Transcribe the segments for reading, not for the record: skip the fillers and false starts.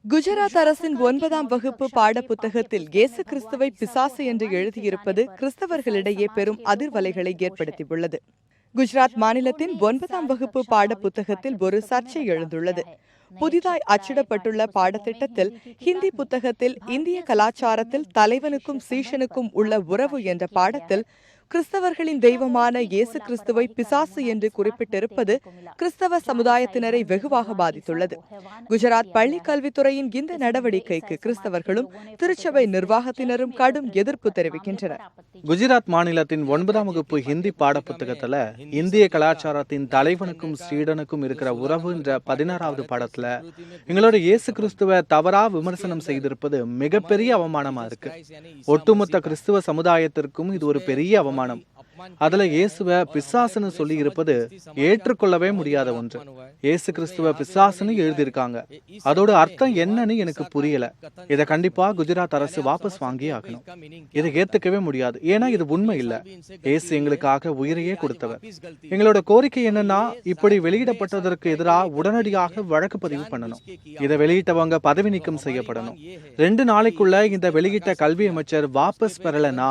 குஜராத் அரசின் 9ஆம் வகுப்பு பாட புத்தகத்தில் இயேசு கிறிஸ்துவை பிசாசு என்று எழுதியிருப்பது கிறிஸ்தவர்களிடையே பெரும் அதிர்வலைகளை ஏற்படுத்தியுள்ளது. குஜராத் மாநிலத்தின் 9ஆம் வகுப்பு பாட புத்தகத்தில் ஒரு சர்ச்சை எழுந்துள்ளது. புதிதாய் அச்சிடப்பட்டுள்ள பாடத்திட்டத்தில் ஹிந்தி புத்தகத்தில் இந்திய கலாச்சாரத்தில் தலைவனுக்கும் சீஷனுக்கும் உள்ள உறவு என்ற பாடத்தில் கிறிஸ்தவர்களின் தெய்வமான இயேசு கிறிஸ்துவை பிசாசு என்று குறிப்பிட்டிருப்பது கிறிஸ்தவ சமுதாயத்தினரை வெகுவாக பாதித்துள்ளது. குஜராத் பள்ளி கல்வித்துறையின் இந்த நடவடிக்கைக்கு கிறிஸ்தவர்களும் திருச்சபை நிர்வாகத்தினரும் கடும் எதிர்ப்பு தெரிவிக்கின்றனர். குஜராத் மாநிலத்தின் 9ஆம் வகுப்பு ஹிந்தி பாட புத்தகத்துல இந்திய கலாச்சாரத்தின் தலைவனுக்கும் சீடனுக்கும் இருக்கிற உறவுன்ற 16வது பாடத்துல எங்களோட இயேசு கிறிஸ்துவ தவறா விமர்சனம் செய்திருப்பது மிகப்பெரிய அவமானமா இருக்கு. ஒட்டுமொத்த கிறிஸ்துவ சமுதாயத்திற்கும் இது ஒரு பெரிய அவமானம். அதுல இயேசுவ பிசாசுன்னு சொல்லி இருப்பது ஏற்றுக்கொள்ளவே முடியாத ஒன்று. இயேசு கிறிஸ்துவ பிசாசுன்னு எழுதியிருக்காங்க. அதோட அர்த்தம் என்னன்னு எனக்கு புரியல. இதை கண்டிப்பா குஜராத் அரசு வாபஸ் வாங்கி ஆகணும். இதை ஏத்துக்கவே முடியாது. ஏன்னா இது உண்மை இல்ல. இயேசு எங்களுக்காக உயிரையே கொடுத்தவர். எங்களோட கோரிக்கை என்னன்னா, இப்படி வெளியிடப்பட்டதற்கு எதிராக உடனடியாக வழக்கு பதிவு பண்ணணும். இதை வெளியிட்டவங்க பதவி நீக்கம் செய்யப்படணும். 2 நாளைக்குள்ள இந்த வெளியிட்ட கல்வி அமைச்சர் வாபஸ் பெறலனா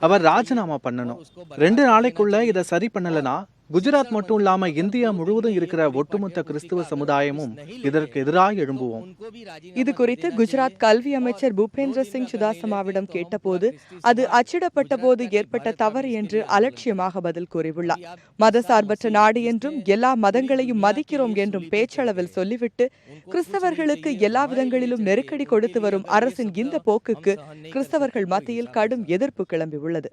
அவர் ராஜினாமா பண்ணணும். 2 நாளைக்குள்ள இதை சரி பண்ணலனா குஜராத் மட்டும் இல்லாம இந்தியா முழுவதும் இருக்கிற ஒட்டுமொத்த கிறிஸ்துவ சமுதாயமும் இதற்கு எதிராக எழும்புவோம். இது குறித்து குஜராத் கல்வி அமைச்சர் பூபேந்திர சிங் சுதாசமாவிடம் கேட்டபோது அது அச்சிடப்பட்ட போது ஏற்பட்ட தவறு என்று அலட்சியமாக பதில் கூறியுள்ளார். மதசார்பற்ற நாடு என்றும் எல்லா மதங்களையும் மதிக்கிறோம் என்றும் பேச்சளவில் சொல்லிவிட்டு கிறிஸ்தவர்களுக்கு எல்லா விதங்களிலும் நெருக்கடி கொடுத்து வரும் அரசின் இந்த போக்குக்கு கிறிஸ்தவர்கள் மத்தியில் கடும் எதிர்ப்பு கிளம்பியுள்ளது.